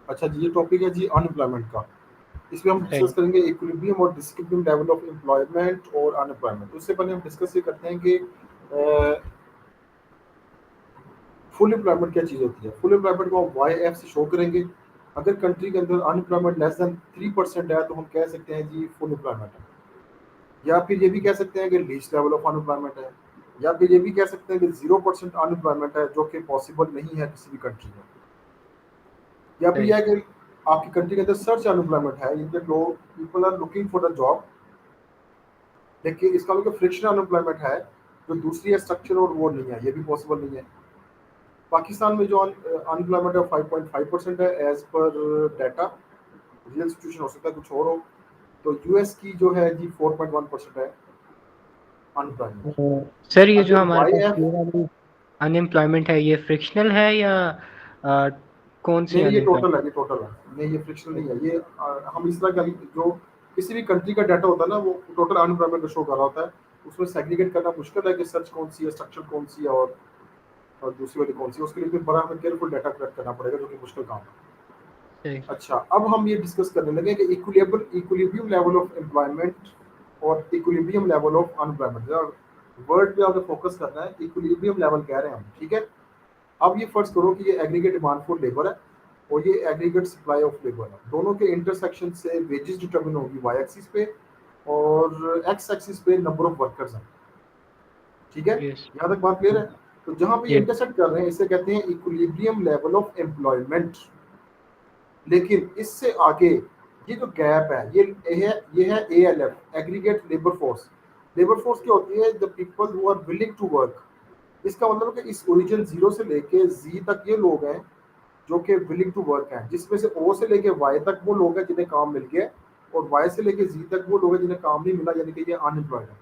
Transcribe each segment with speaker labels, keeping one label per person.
Speaker 1: अच्छा जी, ये टॉपिक है जी अनएम्प्लॉयमेंट का। इसमें हम
Speaker 2: सही।
Speaker 1: डिस्कस करेंगे इक्विलिब्रियम और डिसइक्विलिब्रियम लेवल ऑफ एम्प्लॉयमेंट और अनएम्प्लॉयमेंट। उससे पहले हम डिस्कस ये करते हैं कि फुल एम्प्लॉयमेंट क्या चीज़ होती है। फुल एम्प्लॉयमेंट को हम वाई एफ से शो करेंगे। अगर कंट्री के अंदर अनएम्प्लॉयमेंट लेस देन 3% है तो हम कह सकते हैं जी फुल एम्प्लॉयमेंट है। या फिर ये भी कह सकते हैं कि लीस्ट लेवल ऑफ अनएम्प्लॉयमेंट है। या फिर ये भी कह सकते हैं कि 0% अनएम्प्लॉयमेंट है, जो कि पॉसिबल नहीं है किसी भी कंट्री में। या फिर
Speaker 2: सही।
Speaker 1: यह है कि आपकी कंट्री के अंदर सर्च अनएम्प्लॉयमेंट है, इनके लोग people are looking for the job, लेकिन इसका मतलब फ्रिक्शनल अनएम्प्लॉयमेंट है, जो दूसरी है स्ट्रक्चर और वो नहीं है, ये भी पॉसिबल नहीं है। पाकिस्तान में जो अनएम्प्लॉयमेंट है 5.5% है as per data. Real situation हो सकता है कुछ और हो। तो यूएस की जो है जी 4.1% है अनएम्प्लॉयमेंट।
Speaker 2: सर ये जो
Speaker 1: अगर
Speaker 2: हमारे
Speaker 1: वाई
Speaker 2: पास
Speaker 1: एफ
Speaker 2: ये वाली अनएम्प्लॉयमेंट है ये फ्रिक्शनल है या अ, कौन सी
Speaker 1: नहीं, ये टोटल है,
Speaker 2: अनएम्प्लॉयमेंट?
Speaker 1: ये टोटल है, नहीं ये फ्रिक्शनल नहीं है। ये हम इस तरह का जो किसी भी कंट्री का डाटा होता है ना, वो टोटल अनएम्प्लॉयमेंट को शो कर रहा होता है। उसमें सेग्रीगेट करना मुश्किल है कि सर्च कौन सी है, स्ट्रक्चर कौन सी है, और दूसरी वाली कौन सी है। उसके लिए फिर बड़ा हमें केयरफुल डाटा कलेक्ट करना पड़ेगा, जो कि मुश्किल काम है।
Speaker 2: सही।
Speaker 1: अच्छा, अब हम ये डिस्कस करने लगे कि इक्विलिब्रियम लेवल ऑफ एम्प्लॉयमेंट और equilibrium level of unemployment. Word पे आपको फोकस करना है, इक्विलिब्रियम लेवल कह रहे हैं हम, ठीक है। अब ये फर्ज करो कि ये एग्रीगेट डिमांड फॉर लेबर है और ये एग्रीगेट सप्लाई ऑफ लेबर है। दोनों के इंटरसेक्शन से वेजेस डिटरमिन होगी वाई एक्सिस पे, और एक्स एक्सिस पे नंबर ऑफ वर्कर्स हैं, ठीक है।
Speaker 2: यस।
Speaker 1: यहाँ तक बात क्लियर है। तो जहां पे ये
Speaker 2: यस।
Speaker 1: इंटरसेक्ट कर रहे हैं इसे कहते हैं इक्विलिब्रियम लेवल ऑफ एम्प्लॉयमेंट। लेकिन इससे आगे ये जो गैप है, ये है ALF, aggregate labour force. Labour force क्या होती है? The people who are willing to work. इसका मतलब है कि इस ओरिजिन जीरो से लेके जी तक ये लोग हैं जो कि विलिंग टू वर्क हैं, जिसमें से ओ से लेके वाई तक वो लोग हैं जिन्हें काम मिल गया, और वाई से लेके जी तक वो लोग हैं जिन्हें काम नहीं मिला, यानी कि ये अनएम्प्लॉयड है,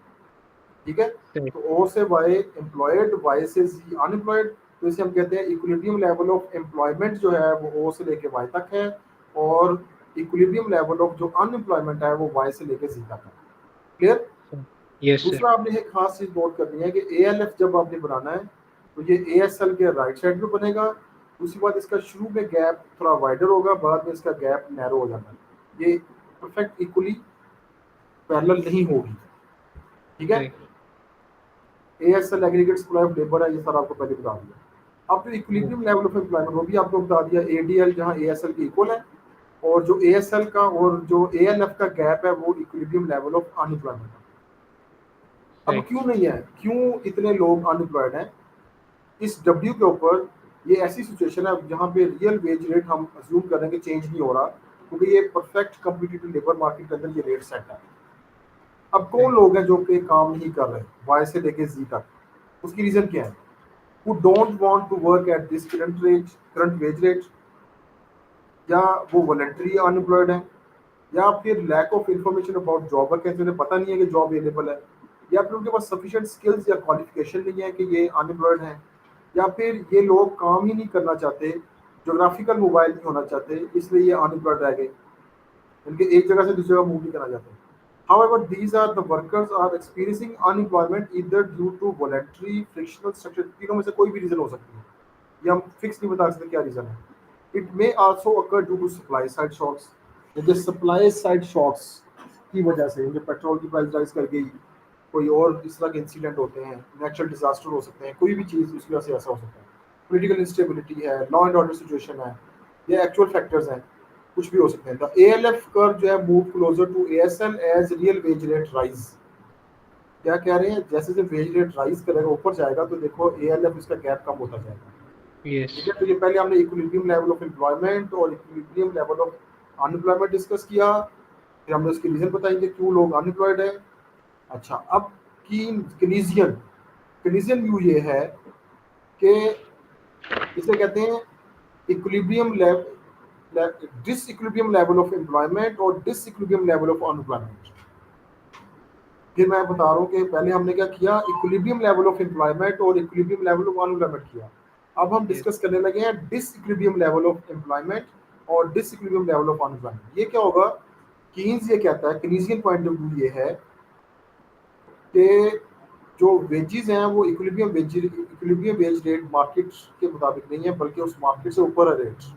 Speaker 1: ठीक है।
Speaker 2: सही।
Speaker 1: तो ओ से वाई एम्प्लॉयड, वाई से जी अनएम्प्लॉयड। तो इसे हम कहते हैं इक्विलिब्रियम लेवल ऑफ एम्प्लॉयमेंट जो है वो ओ से लेके वाई तक है, और इक्विलिब्रियम लेवल ऑफ जो अनएम्प्लॉयमेंट है वो वाई से लेके जी तक है। क्लियर?
Speaker 2: Yes sir.
Speaker 1: दूसरा आपने एक खास चीज नोट करनी है कि एएलएफ जब आपने बनाना है तो ये एएसएल के राइट साइड में बनेगा। दूसरी बात, इसका शुरू में गैप थोड़ा वाइडर होगा, बाद में इसका गैप नैरो हो जाता है। ये परफेक्ट इक्वली पैरेलल नहीं होगी, ठीक है।
Speaker 2: सही।
Speaker 1: ASL aggregate supply of labour है, ये सारा आपको पहले बता दिया। अब जो
Speaker 2: yes.
Speaker 1: Equilibrium level of employment वो भी आपको बता दिया, एडीएल जहाँ एएसएल के इक्वल है, और जो एएसएल का और जो एएलएफ का गैप है वो इक्विलिब्रियम लेवल ऑफ अनएम्प्लॉयमेंट है। अब
Speaker 2: सही।
Speaker 1: क्यों नहीं है, क्यों इतने लोग अनएम्प्लॉयड हैं? इस डब्ल्यू के ऊपर ये ऐसी सिचुएशन है जहाँ पे रियल वेज रेट हम अज्यूम करेंगे चेंज नहीं हो रहा, क्योंकि ये परफेक्ट कम्पिटिटिव लेबर मार्केट के अंदर ये रेट सेट है। अब कौन
Speaker 2: सही।
Speaker 1: लोग हैं जो कि काम नहीं कर रहे वाई से लेके जी तक? उसकी रीजन क्या है? who don't want to work at this current wage rate, या वो वॉलंटरी अनएम्प्लॉयड है, या फिर lack of information about job vacancy, उन्हें पता नहीं है कि जॉब अवेलेबल है, या फिर उनके पास सफिशिएंट स्किल्स या क्वालिफिकेशन नहीं है कि ये अनएम्प्लॉयड हैं, या फिर ये लोग काम ही नहीं करना चाहते, जोग्राफिकल मोबाइल नहीं होना चाहते, इसलिए ये अनएम्प्लॉयड रह गए, इनके एक जगह से दूसरी जगह मूव नहीं करना चाहते। However, these are the workers are experiencing unemployment either due to voluntary, frictional structure। तीनों में से कोई भी रीजन हो सकती है, ये हम फिक्स नहीं बता सकते क्या रीजन है। It may also occur due to supply side shocks. जैसे सप्लाई साइड शॉक्स की वजह से जो पेट्रोल की प्राइस राइज कर गई, कोई और इस तरह के इंसिडेंट होते हैं, नेचुरल डिजास्टर हो सकते हैं, कोई भी चीज़ उसकी वजह से ऐसा हो सकता है। पोलिटिकल इंस्टेबिलिटी है, लॉ एंड ऑर्डर सिचुएशन है, ये एक्चुअल फैक्टर्स हैं, कुछ भी हो सकते हैं। द एएलएफ कर्व जो है move closer to ASL as real wage rate rise. क्या कह रहे हैं? जैसे जैसे वेज रेट राइज करेगा, ऊपर जाएगा, तो देखो एएलएफ इसका गैप कम होता जाएगा,
Speaker 2: यस।
Speaker 1: ठीक है। तो ये पहले हमने इक्विलिब्रियम लेवल ऑफ एम्प्लॉयमेंट और equilibrium level of unemployment discuss किया। फिर हमने उसके रीजन बताएंगे क्यों लोग अनएम्प्लॉयड है। अच्छा, अब कीनिजियन कीनिजियन व्यू ये है कि इसे कहते हैं equilibrium level, disequilibrium level of employment और डिसइक्विलिब्रियम लेवल ऑफ अनएम्प्लॉयमेंट। फिर मैं बता रहा हूँ कि पहले हमने क्या किया, इक्विलिब्रियम लेवल ऑफ एम्प्लॉयमेंट और इक्विलिब्रियम लेवल ऑफ अनएम्प्लॉयमेंट किया। अब हम
Speaker 2: यस।
Speaker 1: डिस्कस करने लगे हैं डिसइक्विलिब्रियम लेवल ऑफ एम्प्लॉयमेंट और डिसइक्विलिब्रियम लेवल ऑफ अनएम्प्लॉयमेंट। ये क्या होगा? कीन्स ये कहता है, कीनिजियन पॉइंट ऑफ व्यू ये है कि जो वेजेस हैं वो इक्विलिब्रियम वेज रेट मार्केट के मुताबिक नहीं है, बल्कि उस मार्केट से ऊपर है रेट्स,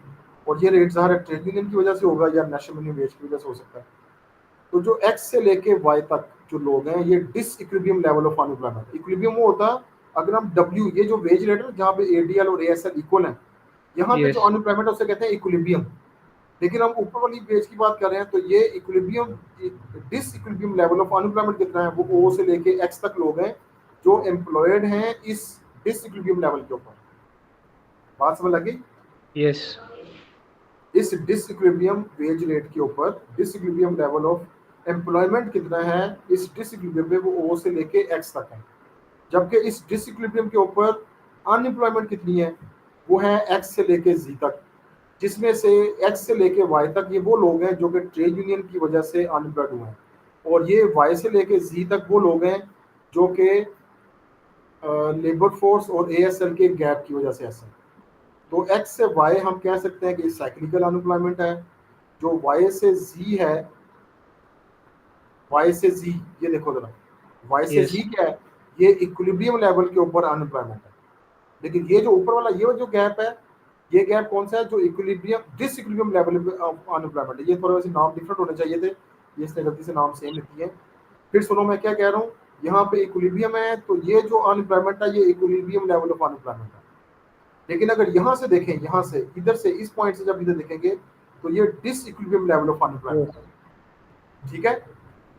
Speaker 1: और ये रेट ज़ाहिर ट्रेड यूनियन की वजह से होगा या नेशनल मिनिमम वेज की वजह से हो सकता है। तो जो एक्स से लेके वाई तक जो लोग हैं, ये disequilibrium level of unemployment. Equilibrium वो होता है अगर हम डब्ल्यू, ये जो वेज रेट है जहाँ पे एडीएल और एएसएल इक्वल है, यहाँ पे जो
Speaker 2: यस
Speaker 1: अनएम्प्लॉयमेंट है उसे कहते हैं इक्विलिब्रियम। लेकिन हम ऊपर वाली पेज की बात कर रहे हैं, तो ये equilibrium, disequilibrium level of unemployment कितना है, वो ओ से लेके एक्स तक लोग हैं जो एम्प्लॉयड हैं इस डिस इक्विलिब्रियम लेवल के ऊपर। बात समझ लगी?
Speaker 2: यस
Speaker 1: इस डिस इक्विलिब्रियम वेज रेट के ऊपर disequilibrium level of employment कितना है इस डिस इक्विलिब्रियम में, वो ओ से लेके एक्स तक है। जबकि इस डिस इक्विलिब्रियम के ऊपर अनएम्प्लॉयमेंट कितनी है, वो है एक्स से लेके जी तक, जिसमें से एक्स से लेके वाई तक ये वो लोग हैं जो कि ट्रेड यूनियन की वजह से अनएम्प्लॉयड हुए हैं, और ये वाई से लेके जी तक वो लोग हैं जो कि लेबर फोर्स और एएसएल के गैप की वजह से ऐसे हैं। तो एक्स से वाई हम कह सकते हैं कि साइक्लिकल अनएम्प्लॉयमेंट है। जो वाई से जी है, वाई से जी, ये देखो जरा, वाई से
Speaker 2: यस
Speaker 1: जी क्या है, ये इक्विलिब्रियम लेवल के ऊपर अनएम्प्लॉयमेंट है। लेकिन ये जो ऊपर वाला ये जो गैप है, ये गैप कौन सा है, जो इक्विलिब्रियम डिस इक्विलिब्रियम लेवल पे अनएम्प्लॉयमेंट है। ये थोड़े वैसे नाम डिफरेंट होने चाहिए थे, ये इसने गलती से नाम सेम लिखी है। फिर सुनो मैं क्या कह रहा हूँ, यहाँ पे इक्विलिब्रियम है, तो ये जो अनएम्प्लॉयमेंट है ये इक्विलिब्रियम लेवल ऑफ अनएम्प्लॉयमेंट है। लेकिन अगर यहाँ से देखें, यहाँ से इधर से इस पॉइंट से जब इधर देखेंगे, तो ये disequilibrium level of unemployment
Speaker 2: yes
Speaker 1: है। ठीक है,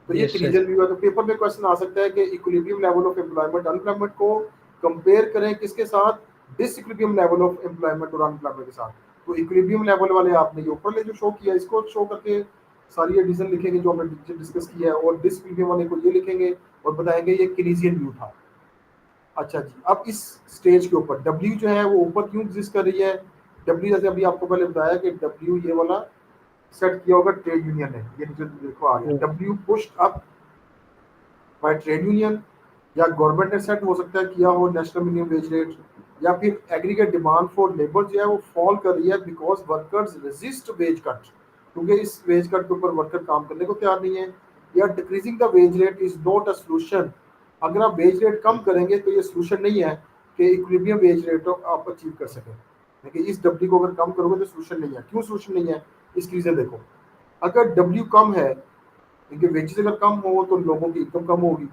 Speaker 1: तो ये
Speaker 2: यस सर
Speaker 1: रीजन भी हुआ। तो पेपर में क्वेश्चन आ सकता है कि equilibrium level of employment unemployment को कंपेयर करें किसके साथ, disequilibrium level of employment और अनएम्प्लॉयमेंट के साथ। तो इक्विलिब्रियम लेवल वाले आपने ये ऊपर ले जो शो किया, इसको शो करके सारी ये रीजन लिखेंगे जो हमने डिस्कस किया है, और डिस इक्विलिब्रियम वाले को ये लिखेंगे और बताएंगे ये किनीजियन व्यू था। अच्छा जी, अब इस स्टेज के ऊपर डब्ल्यू जो है वो ऊपर क्यों एग्जिस्ट कर रही है। डब्ल्यू जैसे अभी आपको पहले बताया कि डब्ल्यू ये वाला सेट किया होगा ट्रेड यूनियन ने, ये नीचे देखो आ गया W pushed up by trade union, या गवर्नमेंट ने सेट हो सकता है किया हो नेशनल मिनिमम वेज रेट, या फिर एग्रीगेट डिमांड फॉर लेबर जो है वो फॉल कर रही है because workers resist wage cut, क्योंकि इस वेज कट के ऊपर वर्कर काम करने को तैयार नहीं है। या decreasing the wage rate is not a solution, अगर आप वेज रेट कम करेंगे तो ये सोल्यूशन नहीं है कि इक्विलिब्रियम वेज रेट आप अचीव कर सकें। लेकिन इस डब्ल्यू को अगर कम करोगे तो सोल्यूशन नहीं है। क्यों सोल्यूशन नहीं है, इसकी रीजन देखो। अगर डब्ल्यू कम है, इनके वेजेस अगर कम हो तो लोगों की इनकम कम होगी,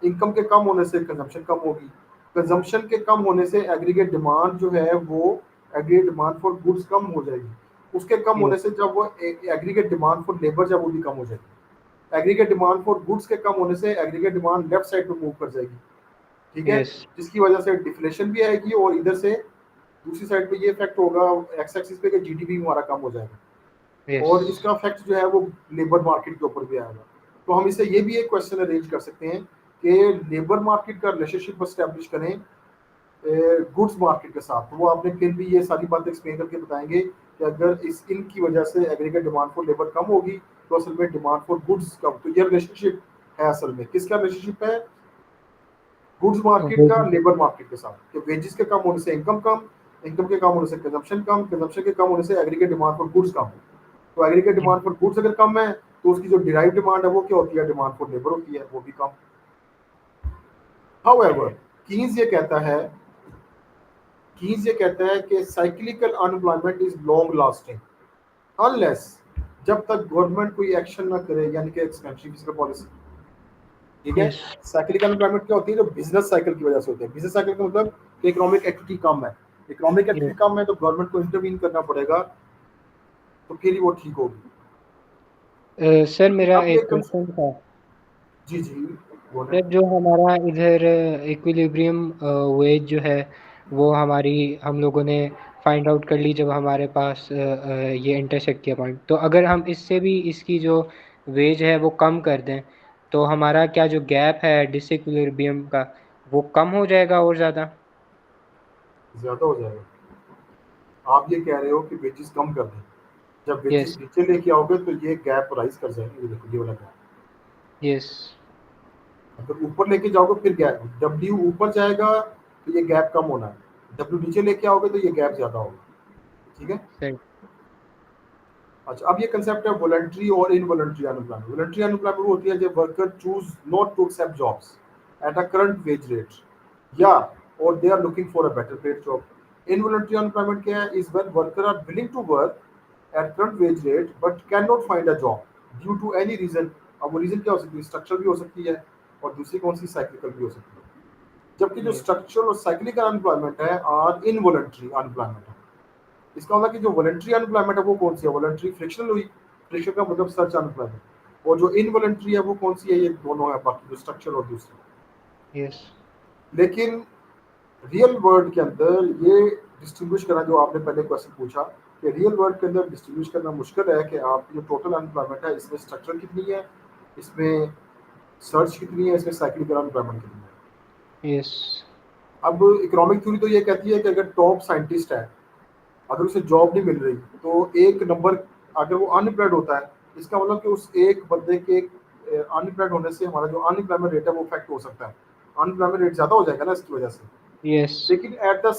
Speaker 1: इनकम के कम होने से कंजम्पशन कम होगी, कंजम्पशन के कम होने से एग्रीगेट डिमांड जो है वो एग्रीगेट डिमांड फॉर गुड्स कम हो जाएगी, उसके कम होने
Speaker 2: यस
Speaker 1: से जब वो एग्रीगेट डिमांड फॉर लेबर जब वो भी कम हो जाएगी, एग्रीगेट डिमांड फॉर गुड्स के कम होने से एग्रीगेट डिमांड लेफ्ट साइड पे मूव कर जाएगी। ठीक है,
Speaker 2: यस
Speaker 1: जिसकी वजह से डिफ्लेशन भी आएगी, और इधर से दूसरी साइड पे ये इफेक्ट होगा एक्स एक्सिस पे कि जीडीपी हमारा कम हो जाएगा,
Speaker 2: यस
Speaker 1: और इसका इफेक्ट जो है वो लेबर मार्केट के ऊपर भी आएगा। तो हम इससे ये भी एक क्वेश्चन अरेंज कर सकते हैं कि लेबर मार्केट का रिलेशनशिप स्टैब्लिश करें गुड्स मार्केट के साथ। तो वो आपने फिर भी ये सारी बातें एक्सप्लेन करके बताएंगे कि अगर इस इनकी वजह से एग्रीगेट डिमांड फॉर लेबर कम होगी तो असल में डिमांड फॉर गुड्स कम, तो ये रिलेशनशिप है असल में किसका रिलेशनशिप है, गुड्स मार्केट का लेबर मार्केट के साथ, कि वेजेस के कम होने से इनकम कम, इनकम के कम होने से कंजम्पशन कम, कंजम्पशन के कम होने से एग्रीगेट डिमांड फॉर गुड्स कम। तो एग्रीगेट डिमांड फॉर गुड्स अगर कम है तो उसकी जो डिराइव डिमांड है वो क्या होती है, डिमांड फॉर लेबर होती है, वो भी कम। हाउएवर कीन्स ये कहता है कि cyclical unemployment is long lasting unless, जब तक गवर्नमेंट कोई एक्शन ना करे, यानी कि एक्सपेंसिव फिस्कल पॉलिसी। ठीक है,
Speaker 2: यस
Speaker 1: साइक्लिकल अनएम्प्लॉयमेंट क्या होती है, जो बिजनेस साइकिल की वजह से होती है। बिजनेस साइकिल का मतलब कि इकोनॉमिक एक्टिविटी कम है, इकोनॉमिक एक्टिविटी
Speaker 2: यस
Speaker 1: कम है तो गवर्नमेंट को इंटरवीन करना पड़ेगा, तो फिर ही वो ठीक होगी।
Speaker 2: सर मेरा
Speaker 1: अब ये
Speaker 2: एक क्वेश्चन था।
Speaker 1: जी जी बोले।
Speaker 2: सर जो हमारा इधर इक्विलिब्रियम वेज जो है वो हमारी हम लोगों ने फाइंड आउट कर ली जब हमारे पास ये इंटरसेक्ट किया पॉइंट, तो अगर हम इससे भी इसकी जो वेज है वो कम कर दें तो हमारा क्या जो गैप है डिसइक्विलिब्रियम का वो कम हो जाएगा और ज़्यादा।
Speaker 1: ज्यादा हो जाएगा, आप ये कह रहे हो कि वेजेस कम कर दें, जब वेजेस
Speaker 2: यस
Speaker 1: नीचे लेके आओगे तो ये गैप राइज कर जाएंगे, ये देखो ये वाला गैप।
Speaker 2: यस
Speaker 1: अगर ऊपर लेके जाओगे फिर गैप, डब्ल्यू ऊपर जाएगा तो ये गैप कम होना है, डब्ल्यू नीचे लेके आओगे तो ये गैप ज्यादा होगा। ठीक है,
Speaker 2: सर
Speaker 1: अच्छा अब ये कंसेप्ट है वॉलंटरी और इनवॉलंटरी अनएम्प्लॉयमेंट। वॉलंटरी अनएम्प्लॉयमेंट वो होती है जब worker choose not to accept jobs, at a current wage rate, yeah, or they are looking for a better paid job. Involuntary unemployment क्या है? Is when workers are willing to work at current wage rate but cannot find a job due to any reason. अब वो reason क्या हो सकती है? Structure भी हो सकती है और दूसरी कौन सी साइक्लिकल भी हो सकती है। जबकि जो
Speaker 2: Yes.
Speaker 1: स्ट्रक्चरल और साइक्लिकल अनएम्प्लॉयमेंट है आर इनवॉलंटरी अनएम्प्लॉयमेंट है। इसका मतलब कि जो वॉलंटरी अनएम्प्लॉयमेंट है वो कौन सी है? वॉलंटरी फ्रिक्शनल हुई, फ्रिक्शन का मतलब सर्च अनएम्प्लॉयमेंट, और जो इनवॉलंटरी है वो कौन सी है? ये दोनों है, बाकी जो स्ट्रक्चर और दूसरी।
Speaker 2: Yes.
Speaker 1: लेकिन रियल वर्ल्ड के अंदर ये डिस्टिंग्विश करना, जो आपने पहले क्वेश्चन पूछा कि रियल वर्ल्ड के अंदर डिस्टिंग्विश करना मुश्किल है कि आपकी जो टोटल अनएम्प्लॉयमेंट है इसमें स्ट्रक्चर कितनी है, इसमें सर्च कितनी है, इसमें साइक्लिकल अनएम्प्लॉयमेंट कितनी है।
Speaker 2: Yes.
Speaker 1: अब इकोनॉमिक थ्योरी तो ये कहती है कि अगर टॉप साइंटिस्ट है, अगर उसे जॉब नहीं मिल रही तो एक नंबर, अगर वो अनएम्प्लॉयड होता है, इसका मतलब कि उस एक बंदे के अनएम्प्लॉयड होने से हमारा जो अनएम्प्लॉयमेंट रेट है वो इफेक्ट हो सकता है। अनएम्प्लॉयमेंट रेट ज़्यादा हो जाएगा ना इसकी वजह से।
Speaker 2: Yes.
Speaker 1: लेकिन एट द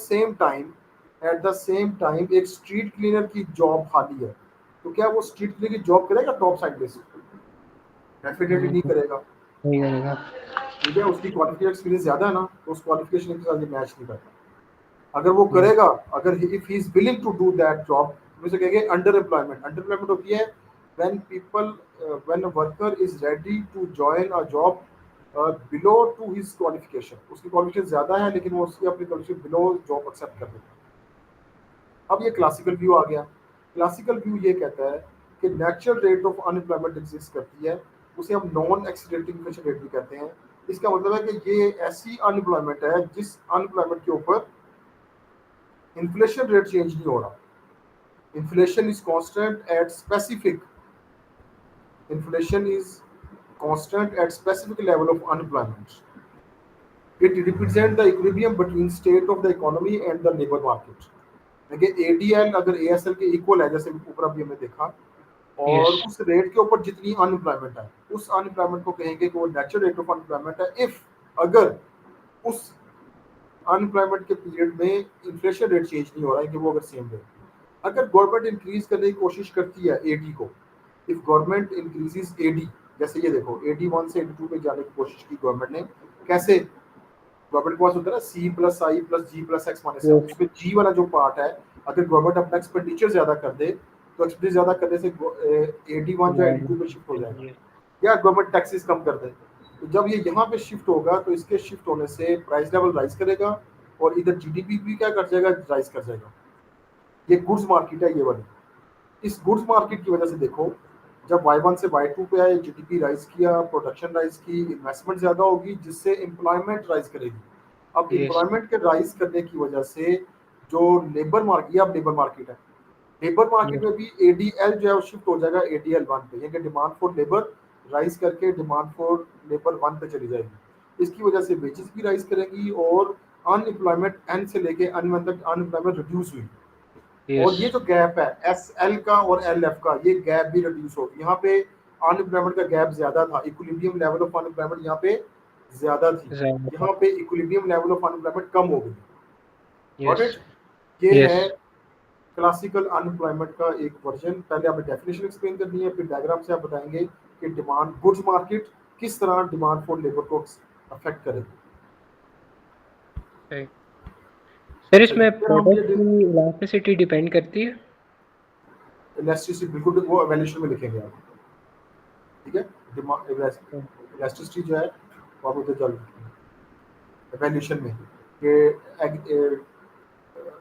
Speaker 1: सेम टाइम एक स्ट्रीट क्लीनर की जॉब खाली है, तो क्या वो स्ट्रीट क्लीनर की जॉब करेगा टॉप साइंटिस्ट? डेफिनेटली नहीं
Speaker 2: नहीं
Speaker 1: करेगा।
Speaker 2: करेगा।
Speaker 1: ठीक है, उसकी क्वालिफिकेशन एक्सपीरियंस ज़्यादा है ना, तो उस क्वालिफिकेशन के साथ ये मैच नहीं करता। अगर वो
Speaker 2: Yes.
Speaker 1: करेगा, अगर if he is willing to do that job, तो कहेंगे अंडर एम्प्लॉयमेंट। अंडर एम्प्लॉयमेंट होती है when people, when a worker is ready to join a job below to his qualification. उसकी क्वालिफिकेशन ज्यादा है लेकिन वो उसकी अपनी क्वालिफिकेशन बिलो जॉब एक्सेप्ट कर देता है। अब ये क्लासिकल व्यू आ गया। क्लासिकल व्यू ये कहता है कि natural rate of unemployment exist करती है, उसे हम नॉन एक्सीडेंटल इन्फ्लेशन रेट भी कहते हैं। इसका मतलब है कि ये ऐसी अनएम्प्लॉयमेंट है जिस अनएम्प्लॉयमेंट के ऊपर इन्फ्लेशन रेट चेंज नहीं हो रहा। Inflation is constant at specific inflation is constant at specific level of unemployment. It represent the equilibrium between state of the economy and the labour market. देखिए ADL अगर ASL के equal है, जैसे ऊपर अभी हमने देखा, और
Speaker 2: Yes.
Speaker 1: उस रेट के ऊपर जितनी अनएम्प्लॉयमेंट है उस अनएम्प्लॉयमेंट को कहेंगे कि वो नेचुरल रेट ऑफ अनएम्प्लॉयमेंट है। इफ अगर उस अनएम्प्लॉयमेंट के पीरियड में इन्फ्लेशन रेट चेंज नहीं हो रहा है कि वो अगर सेम रहे। अगर गवर्नमेंट इंक्रीज करने की कोशिश करती है एडी को, इफ गवर्नमेंट इंक्रीजेस एडी, जैसे ये देखो 81 से 82 पे जाने की कोशिश की गवर्नमेंट ने, कैसे? गवर्नमेंट के पास होता है ना सी प्लस आई प्लस जी प्लस एक्स माइनस,
Speaker 2: Yes.
Speaker 1: उसमें जी वाला जो पार्ट है, अगर गवर्नमेंट अपना एक्सपेंडिचर ज्यादा कर दे तो एक्सपेंडिचर ज्यादा करने से 81 जो 82 पे शिफ्ट हो जाएगा,
Speaker 2: Yes.
Speaker 1: या गवर्नमेंट टैक्सेस कम कर दे। तो जब ये यहाँ पे शिफ्ट होगा तो इसके शिफ्ट होने से प्राइस लेवल राइज करेगा और इधर जीडीपी भी क्या कर जाएगा? राइज कर जाएगा। ये गुड्स मार्केट है ये वाली। इस गुड्स मार्केट की वजह से देखो, जब Y1 से Y2 पे आए, जीडीपी राइज किया, प्रोडक्शन राइज की, इन्वेस्टमेंट ज्यादा होगी जिससे एम्प्लॉयमेंट राइज करेगी। अब
Speaker 2: Yes.
Speaker 1: एम्प्लॉयमेंट के राइज करने की वजह से जो लेबर मार्केट, ये अब लेबर मार्केट है, लेबर मार्केट
Speaker 2: Yes.
Speaker 1: में भी एडीएल जो है वो शिफ्ट हो जाएगा एडीएल 1 पे, यानी डिमांड फॉर लेबर राइज करके डिमांड फॉर लेबर 1 पे चली जाएगी। इसकी वजह से वेजेस भी राइज करेंगी और अनएम्प्लॉयमेंट एन से लेके अनएम्प्लॉयमेंट रिड्यूस हुई। और ये
Speaker 2: Yes.
Speaker 1: जो गैप है एस एल का और एल एफ का, ये गैप भी रिड्यूस होगी। यहाँ पे अनएम्प्लॉयमेंट का गैप ज्यादा था, इक्विलिब्रियम लेवल ऑफ अनएम्प्लॉयमेंट यहाँ पे ज्यादा थी,
Speaker 2: Right.
Speaker 1: यहाँ पे इक्विलिब्रियम लेवल ऑफ अनएम्प्लॉयमेंट कम हो गई। Got it?
Speaker 2: Yes.
Speaker 1: ये है
Speaker 2: Yes.
Speaker 1: क्लासिकल अनएम्प्लॉयमेंट का एक वर्जन। पहले आपने डेफिनेशन एक्सप्लेन करनी है, फिर डायग्राम से आप बताएंगे कि डिमांड गुड्स मार्केट किस तरह डिमांड फॉर लेबर को अफेक्ट करेगी।
Speaker 2: Right. सर
Speaker 1: चलिए
Speaker 2: इसमें
Speaker 1: फिर हम
Speaker 2: प्रोडक्ट
Speaker 1: ये
Speaker 2: की इलास्टिसिटी डिपेंड करती है।
Speaker 1: इलास्टिसिटी बिल्कुल वो वैल्यूएशन में लिखेंगे आप। ठीक है, डिमांड इलास्टिसिटी जो है वो आप उधर चल वैल्यूएशन में कि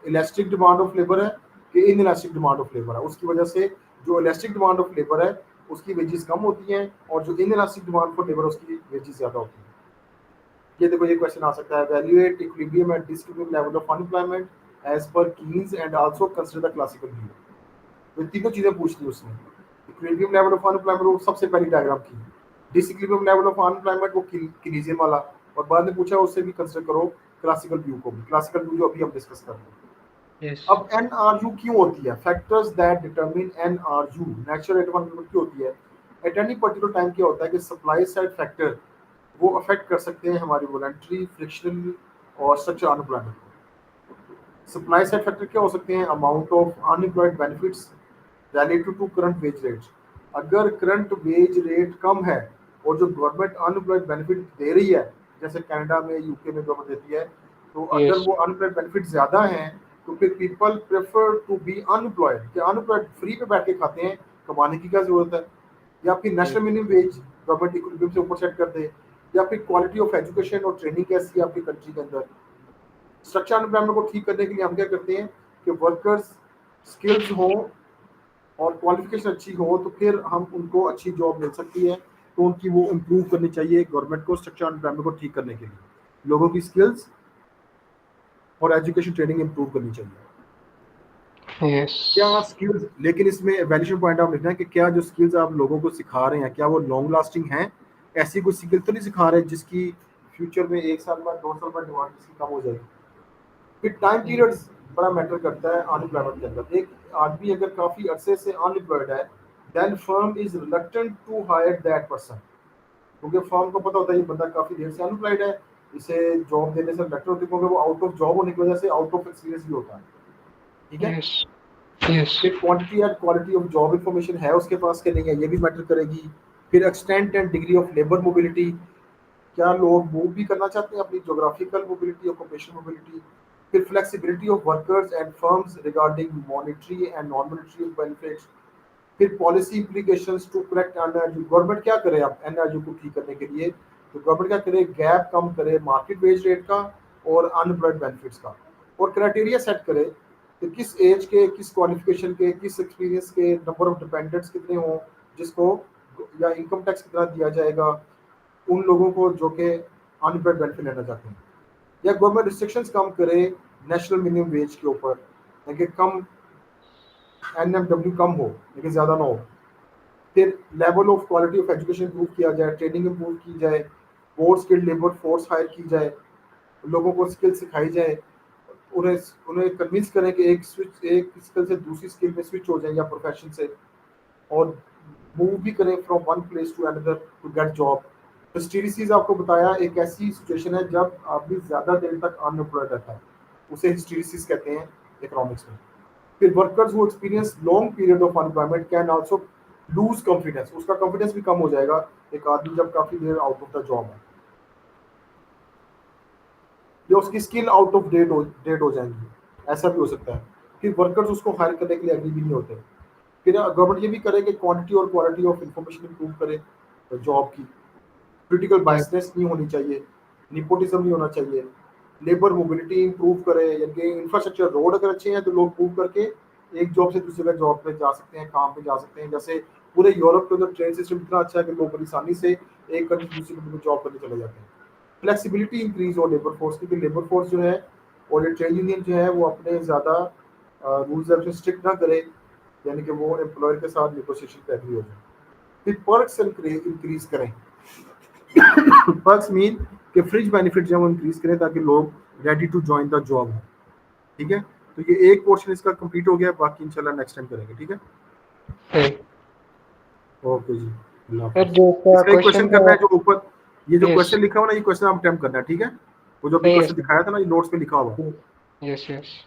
Speaker 1: इलास्टिक डिमांड ऑफ लेबर है कि in elastic demand of labour है, उसकी वजह से जो इलास्टिक डिमांड ऑफ लेबर है उसकी वेजेस कम होती हैं और जो in elastic demand for labour उसकी वेजेस ज्यादा होती हैं। ये देखो ये क्वेश्चन आ सकता है, valuate equilibrium at discriminate level of unemployment as per Keynes and also consider the classical view. तो तीनों चीजें पूछ ली उसने। इक्विलिब्रियम लेवल ऑफ अनएम्प्लॉयमेंट वो सबसे पहली डायग्राम की, डिसइक्विलिब्रियम लेवल ऑफ अनएम्प्लॉयमेंट वो कीनेसियन वाला, और बाद में पूछा उससे भी कंसीडर करो क्लासिकल व्यू को भी, क्लासिकल व्यू जो अभी हम डिस्कस कर रहे हैं।
Speaker 2: Yes.
Speaker 1: अब NRU क्यों होती है? Factors that determine NRU natural rate of unemployment क्यों होती है? एट एनी पर्टिकुलर टाइम क्या होता है कि सप्लाई साइड फैक्टर वो अफेक्ट कर सकते हैं हमारी वॉलंटरी, फ्रिक्शनल और स्ट्रक्चर अनएम्प्लॉयमेंट को। सप्लाई साइड फैक्टर क्या हो सकते हैं? Amount of unemployed benefits relative to current wage rate. अगर करंट वेज रेट कम है और जो गवर्नमेंट अनएम्प्लॉयड बेनिफिट दे रही है जैसे कनाडा में, यूके में गवर्नमेंट देती है, तो अगर
Speaker 2: यस,
Speaker 1: वो अनएम्प्लॉयड बेनिफिट ज़्यादा हैं तो फिर people prefer to be unemployed, कि अनएम्प्लॉयड फ्री पे बैठ के खाते हैं, कमाने की क्या ज़रूरत है। या फिर national minimum wage government equilibrium से ऊपर सेट कर दे, या फिर क्वालिटी ऑफ एजुकेशन और ट्रेनिंग कैसी है आपकी कंट्री के अंदर। स्ट्रक्चर अनएम्प्लॉयमेंट को ठीक करने के लिए हम क्या करते हैं कि वर्कर्स स्किल्स हो और क्वालिफिकेशन अच्छी हो, तो फिर हम उनको अच्छी जॉब मिल सकती है। तो उनकी वो इम्प्रूव करनी चाहिए गवर्नमेंट को, स्ट्रक्चर अनएम्प्लॉयमेंट को ठीक करने के लिए लोगों की स्किल्स और एजुकेशन ट्रेनिंग इम्प्रूव करनी चाहिए।
Speaker 2: यस,
Speaker 1: क्या स्किल्स, लेकिन इसमें वैल्यूएशन पॉइंट आप लिखना है कि क्या जो स्किल्स आप लोगों को सिखा रहे हैं क्या वो लॉन्ग लास्टिंग हैं। ऐसी कोई स्किल तो नहीं सिखा रहे जिसकी फ्यूचर में 1 साल बाद 2 साल बाद डिमांड इसकी कम हो जाएगी। फिर टाइम पीरियड्स बड़ा मैटर करता है अनएम्प्लॉयमेंट के अंदर। एक आदमी अगर काफ़ी अरसे से अनएम्प्लॉयड है, then firm is reluctant to hire that person, क्योंकि फर्म को पता होता है ये बंदा काफ़ी देर से अनएम्प्लॉयड है, इसे जॉब देने से बेटर होती है, क्योंकि वो आउट ऑफ जॉब होने की वजह से आउट ऑफ एक्सपीरियंस भी होता है। ठीक है।
Speaker 2: यस, यस,
Speaker 1: फिर quantity and quality of job information है उसके पास कि नहीं है, ये भी मैटर करेगी। फिर extent and degree of labour mobility, क्या लोग मूव भी करना चाहते हैं, अपनी जोग्राफिकल मोबिलिटी, ऑक्यूपेशनल मोबिलिटी। फिर flexibility of workers and firms regarding monetary and non monetary benefits. फिर policy implications to correct NRU, government क्या करे अब एनआरयू को ठीक करने के लिए, तो गवर्नमेंट क्या करे, गैप कम करे मार्केट वेज रेट का और अनएम्प्लॉयड बेनिफिट्स का, और क्राइटेरिया सेट करे कि किस एज के, किस क्वालिफिकेशन के, किस एक्सपीरियंस के, नंबर ऑफ डिपेंडेंट्स कितने हों जिसको, या इनकम टैक्स कितना दिया जाएगा उन लोगों को जो कि अनएम्प्लॉयड बेनिफिट लेना चाहते हैं। या गवर्नमेंट रिस्ट्रिक्शंस कम करे नेशनल मिनिमम वेज के ऊपर, ताकि कम एनएमडब्ल्यू कम हो लेकिन ज़्यादा ना हो। फिर level of quality of education improve किया जाए, ट्रेनिंग इम्प्रूव की जाए, board skilled labour force hire की जाए, लोगों को स्किल सिखाई जाए, उन्हें उन्हें कन्विंस करें कि एक स्किल से दूसरी स्किल में स्विच हो जाए या प्रोफेशन से, और मूव भी करें from one place to another to get job. Hysteresis आपको बताया एक ऐसी सिचुएशन है जब आदमी ज़्यादा देर तक अनएम्प्लॉयड रहता है, उसे हिस्टीरिसीज कहते हैं इकोनॉमिक्स में। फिर workers who experience long period of unemployment can also loose confidence, उसका कॉन्फिडेंस भी कम हो जाएगा एक आदमी जब काफ़ी देर आउट ऑफ द जॉब है, या उसकी स्किल आउट ऑफ डेट हो जाएंगी, ऐसा भी हो सकता है। फिर वर्कर्स उसको हायर करने के लिए एग्री भी नहीं होते। फिर गवर्नमेंट ये भी करे कि क्वांटिटी और क्वालिटी ऑफ इंफॉर्मेशन इंप्रूव करे जॉब की। क्रिटिकल
Speaker 2: यस,
Speaker 1: बायसनेस नहीं होनी चाहिए, निपोटिज्म नहीं होना चाहिए। लेबर मोबिलिटी इंप्रूव करे, यानी कि इंफ्रास्ट्रक्चर रोड अगर अच्छे हैं तो लोग मूव करके एक जॉब से दूसरी जगह जॉब पे जा सकते हैं, काम पे जा सकते हैं। जैसे पूरे यूरोप के अंदर ट्रेन सिस्टम इतना अच्छा है कि लोग बड़ी आसानी से एक कंट्री से दूसरी कंट्री में जॉब करने चले जाते हैं। फ्लेक्सिबिलिटी इंक्रीज हो लेबर फोर्स की, लेबर फोर्स जो है और ये ट्रेड यूनियन जो है वो अपने ज़्यादा रूल्स एंड स्ट्रिक्ट ना करे, यानी कि वो एम्प्लॉयर के साथ नेगोशिएशन पे एग्री हो जाए। फिर पर्क्स इंक्रीज करें, पर्क्स मीन कि फ्रिज बेनिफिट जो है वो इंक्रीज करें ताकि लोग ready to join the job हो। ठीक है, तो ये एक पोर्शन इसका कंप्लीट हो गया, बाकी इंशाल्लाह नेक्स्ट टाइम करेंगे। ठीक है,
Speaker 2: सही।
Speaker 1: ओके जी, अल्लाह
Speaker 2: सर
Speaker 1: हाफिज।
Speaker 2: जो इसका
Speaker 1: इसका एक
Speaker 2: क्वेश्चन
Speaker 1: क्वेश्चन
Speaker 2: था,
Speaker 1: करना है जो ऊपर, ये जो
Speaker 2: यस,
Speaker 1: क्वेश्चन लिखा हुआ ना, ये क्वेश्चन आप अटेम्प्ट करना है। ठीक है, वो जो भी
Speaker 2: सही है
Speaker 1: क्वेश्चन
Speaker 2: सर,
Speaker 1: दिखाया था ना, ये नोट्स में लिखा हुआ।
Speaker 2: Yes, yes.